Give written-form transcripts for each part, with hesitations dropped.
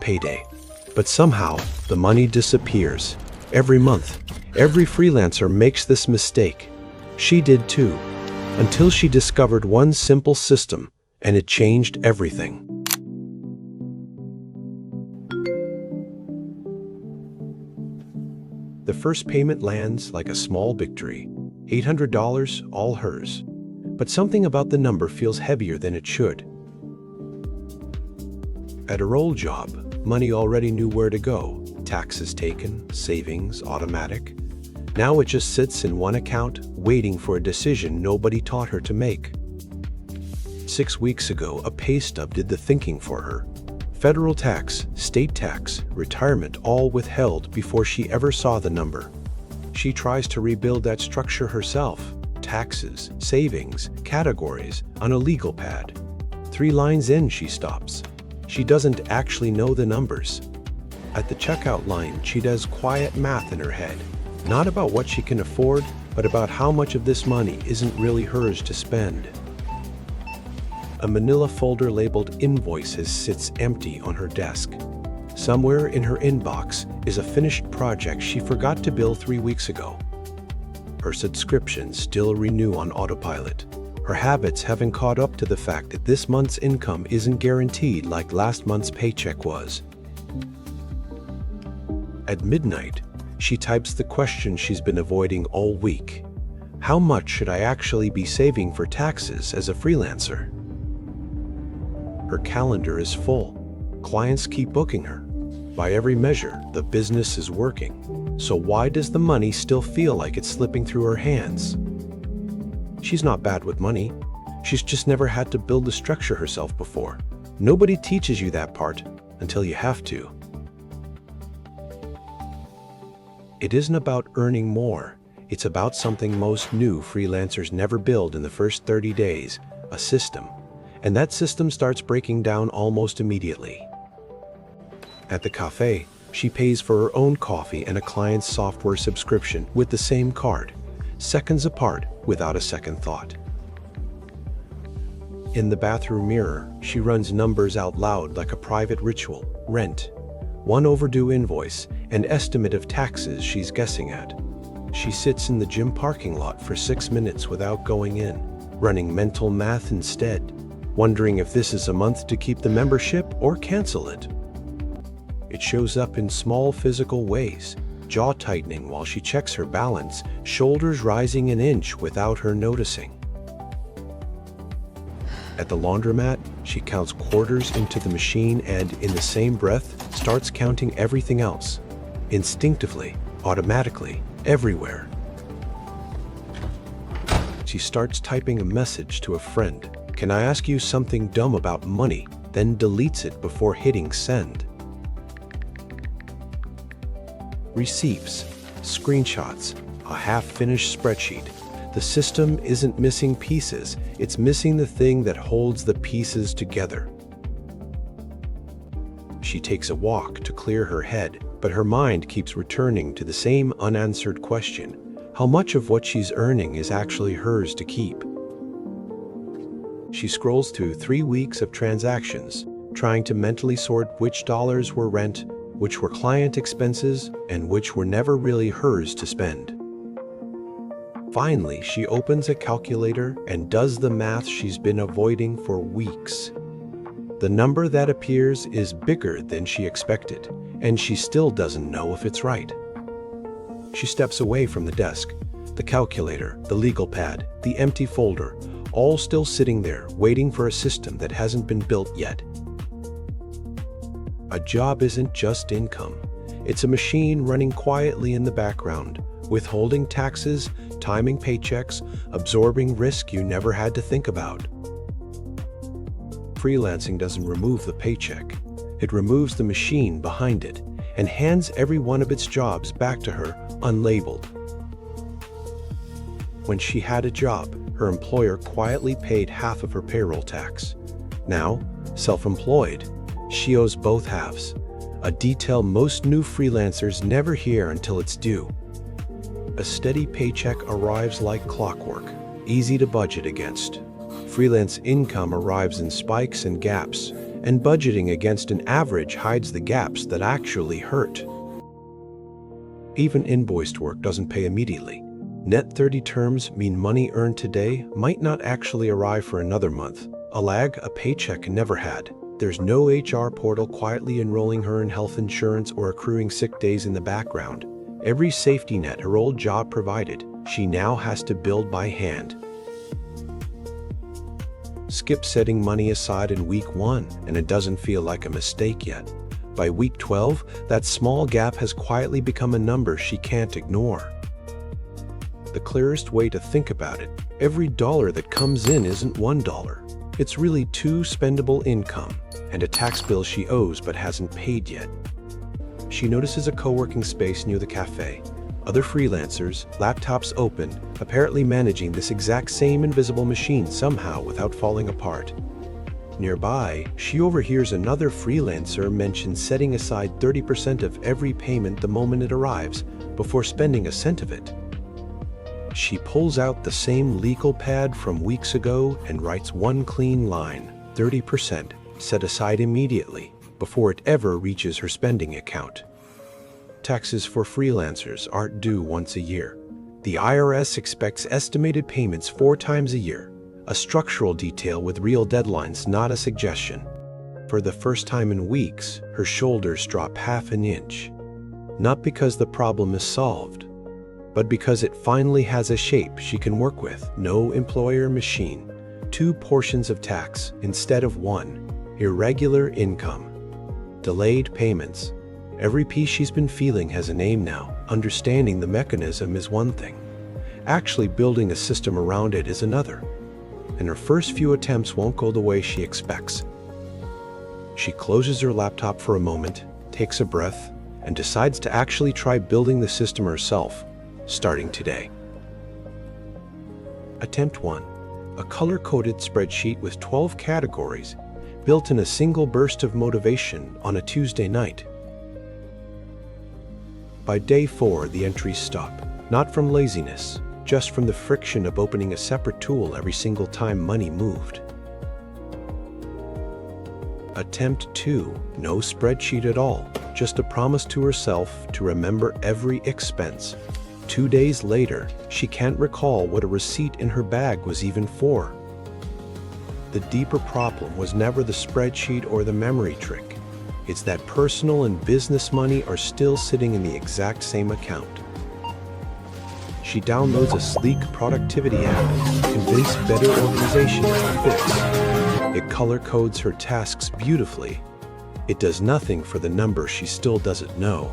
Payday. But somehow, the money disappears. Every month, every freelancer makes this mistake. She did too, until she discovered one simple system, and it changed everything. The first payment lands like a small victory. $800, all hers. But something about the number feels heavier than it should. At her old job, money already knew where to go. Taxes taken, savings, automatic. Now it just sits in one account, waiting for a decision nobody taught her to make. 6 weeks ago, a pay stub did the thinking for her. Federal tax, state tax, retirement all withheld before she ever saw the number. She tries to rebuild that structure herself. Taxes, savings, categories, on a legal pad. 3 lines in, she stops. She doesn't actually know the numbers. At the checkout line, she does quiet math in her head. Not about what she can afford, but about how much of this money isn't really hers to spend. A manila folder labeled Invoices sits empty on her desk. Somewhere in her inbox is a finished project she forgot to bill 3 weeks ago. Her subscriptions still renew on autopilot. Her habits haven't caught up to the fact that this month's income isn't guaranteed like last month's paycheck was. At midnight, she types the question she's been avoiding all week. How much should I actually be saving for taxes as a freelancer? Her calendar is full. Clients keep booking her. By every measure, the business is working. So why does the money still feel like it's slipping through her hands? She's not bad with money. She's just never had to build the structure herself before. Nobody teaches you that part until you have to. It isn't about earning more. It's about something most new freelancers never build in the first 30 days, a system. And that system starts breaking down almost immediately. At the cafe, she pays for her own coffee and a client's software subscription with the same card, seconds apart without a second thought. In the bathroom mirror, she runs numbers out loud like a private ritual: rent, one overdue invoice, and estimate of taxes she's guessing at. She sits in the gym parking lot for 6 minutes without going in, running mental math instead, wondering if this is a month to keep the membership or cancel it. It shows up in small physical ways: jaw tightening while she checks her balance, shoulders rising an inch without her noticing. At the laundromat, she counts quarters into the machine and, in the same breath, starts counting everything else. Instinctively, automatically, everywhere. She starts typing a message to a friend. "Can I ask you something dumb about money?" Then deletes it before hitting send. Receipts, screenshots, a half-finished spreadsheet. The system isn't missing pieces, it's missing the thing that holds the pieces together. She takes a walk to clear her head, but her mind keeps returning to the same unanswered question: how much of what she's earning is actually hers to keep? She scrolls through 3 weeks of transactions, trying to mentally sort which dollars were rent, which were client expenses, and which were never really hers to spend. Finally, she opens a calculator and does the math she's been avoiding for weeks. The number that appears is bigger than she expected, and she still doesn't know if it's right. She steps away from the desk. The calculator, the legal pad, the empty folder, all still sitting there, waiting for a system that hasn't been built yet. A job isn't just income. It's a machine running quietly in the background, withholding taxes, timing paychecks, absorbing risk you never had to think about. Freelancing doesn't remove the paycheck. It removes the machine behind it and hands every one of its jobs back to her unlabeled. When she had a job, her employer quietly paid half of her payroll tax. Now, self-employed, she owes both halves, a detail most new freelancers never hear until it's due. A steady paycheck arrives like clockwork, easy to budget against. Freelance income arrives in spikes and gaps, and budgeting against an average hides the gaps that actually hurt. Even invoiced work doesn't pay immediately. Net 30 terms mean money earned today might not actually arrive for another month. A lag a paycheck never had. There's no HR portal quietly enrolling her in health insurance or accruing sick days in the background. Every safety net her old job provided, she now has to build by hand. Skip setting money aside in week 1, and it doesn't feel like a mistake yet. By week 12, that small gap has quietly become a number she can't ignore. The clearest way to think about it, every dollar that comes in isn't $1. It's really 2 spendable income and a tax bill she owes but hasn't paid yet. She notices a co-working space near the cafe. Other freelancers, laptops open, apparently managing this exact same invisible machine somehow without falling apart. Nearby, she overhears another freelancer mention setting aside 30% of every payment the moment it arrives, before spending a cent of it. She pulls out the same legal pad from weeks ago and writes one clean line, 30%, set aside immediately, before it ever reaches her spending account. Taxes for freelancers aren't due once a year. The IRS expects estimated payments 4 times a year, a structural detail with real deadlines, not a suggestion. For the first time in weeks, her shoulders drop half an inch. Not because the problem is solved, but because it finally has a shape she can work with. No employer machine, 2 portions of tax instead of 1, irregular income, delayed payments. Every piece she's been feeling has a name now. Understanding the mechanism is one thing. Actually building a system around it is another. And her first few attempts won't go the way she expects. She closes her laptop for a moment, takes a breath, and decides to actually try building the system herself, starting today. Attempt 1. A color-coded spreadsheet with 12 categories, built in a single burst of motivation on a Tuesday night. By day 4, the entries stop, not from laziness, just from the friction of opening a separate tool every single time money moved. Attempt 2, no spreadsheet at all, just a promise to herself to remember every expense. 2 days later, she can't recall what a receipt in her bag was even for. The deeper problem was never the spreadsheet or the memory trick. It's that personal and business money are still sitting in the exact same account. She downloads a sleek productivity app, convinced better organization is the fix. It color codes her tasks beautifully. It does nothing for the number she still doesn't know.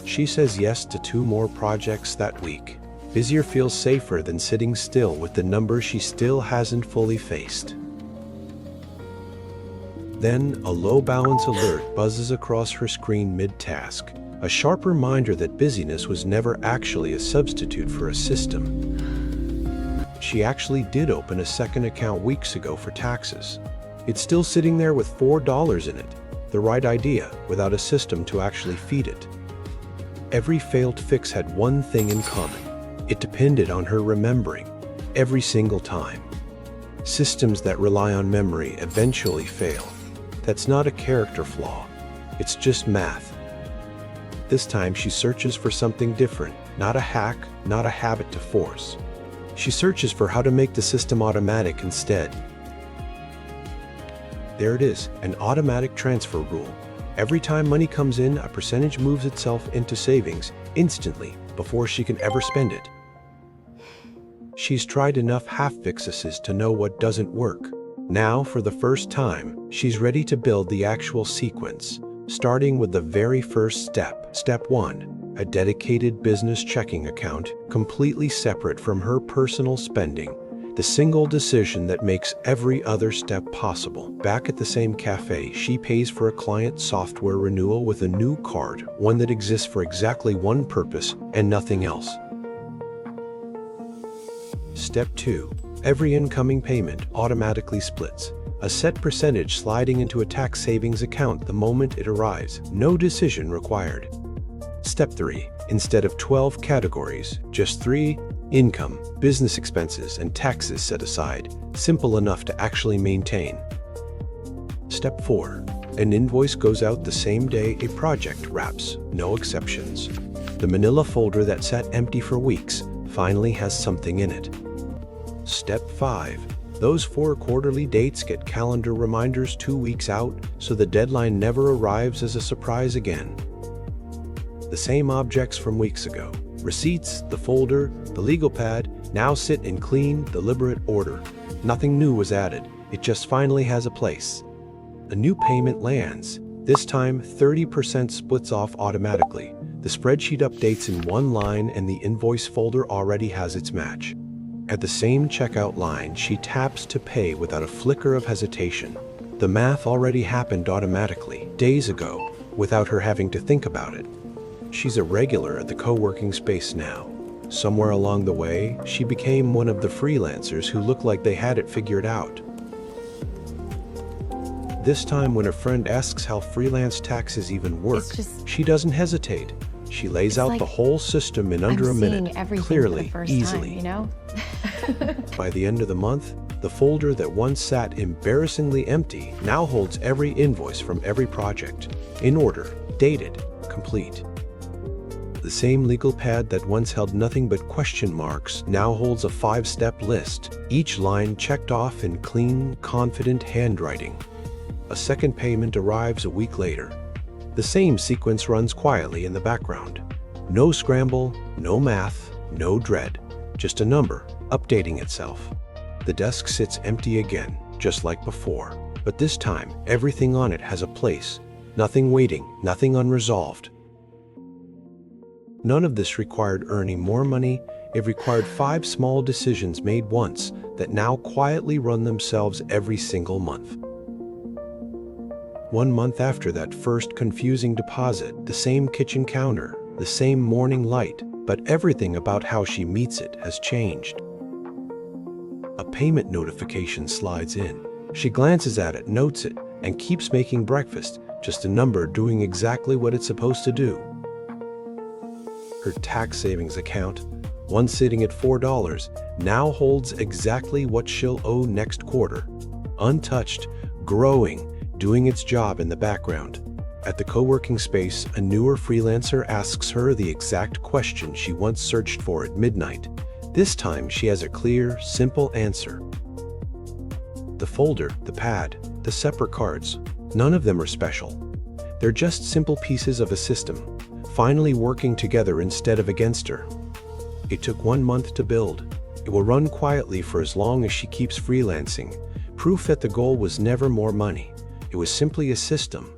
She says yes to 2 more projects that week. Busier feels safer than sitting still with the number she still hasn't fully faced. Then, a low balance alert buzzes across her screen mid-task, a sharp reminder that busyness was never actually a substitute for a system. She actually did open a second account weeks ago for taxes. It's still sitting there with $4 in it, the right idea, without a system to actually feed it. Every failed fix had one thing in common. It depended on her remembering, every single time. Systems that rely on memory eventually fail. That's not a character flaw. It's just math. This time she searches for something different, not a hack, not a habit to force. She searches for how to make the system automatic instead. There it is, an automatic transfer rule. Every time money comes in, a percentage moves itself into savings instantly before she can ever spend it. She's tried enough half-fixes to know what doesn't work. Now, for the first time, she's ready to build the actual sequence, starting with the very first step. Step 1, a dedicated business checking account, completely separate from her personal spending, the single decision that makes every other step possible. Back at the same cafe, she pays for a client software renewal with a new card, one that exists for exactly one purpose and nothing else. Step 2. Every incoming payment automatically splits, a set percentage sliding into a tax savings account the moment it arrives, no decision required. Step 3. Instead of 12 categories, just 3, income, business expenses, and taxes set aside, simple enough to actually maintain. Step 4. An invoice goes out the same day a project wraps, no exceptions. The manila folder that sat empty for weeks finally has something in it. Step 5. Those 4 quarterly dates get calendar reminders 2 weeks out, so the deadline never arrives as a surprise again. The same objects from weeks ago, receipts, the folder, the legal pad, now sit in clean, deliberate order. Nothing new was added, it just finally has a place. A new payment lands. This time, 30% splits off automatically. The spreadsheet updates in one line and the invoice folder already has its match. At the same checkout line, she taps to pay without a flicker of hesitation. The math already happened automatically, days ago, without her having to think about it. She's a regular at the co-working space now. Somewhere along the way, she became one of the freelancers who looked like they had it figured out. This time when a friend asks how freelance taxes even work, she doesn't hesitate. She lays out the whole system in under a minute, clearly, easily. You know? By the end of the month, the folder that once sat embarrassingly empty now holds every invoice from every project, in order, dated, complete. The same legal pad that once held nothing but question marks now holds a 5-step list, each line checked off in clean, confident handwriting. A second payment arrives a week later. The same sequence runs quietly in the background. No scramble, no math, no dread, just a number updating itself. The desk sits empty again, just like before, but this time everything on it has a place. Nothing waiting, nothing unresolved. None of this required earning more money. It required 5 small decisions made once that now quietly run themselves every single month. 1 month after that first confusing deposit, the same kitchen counter, the same morning light, but everything about how she meets it has changed. A payment notification slides in. She glances at it, notes it, and keeps making breakfast, just a number doing exactly what it's supposed to do. Her tax savings account, once sitting at $4, now holds exactly what she'll owe next quarter. Untouched, growing, doing its job in the background. At the co-working space, a newer freelancer asks her the exact question she once searched for at midnight. This time, she has a clear, simple answer. The folder, the pad, the separate cards, none of them are special. They're just simple pieces of a system, finally working together instead of against her. It took 1 month to build. It will run quietly for as long as she keeps freelancing, proof that the goal was never more money. It was simply a system,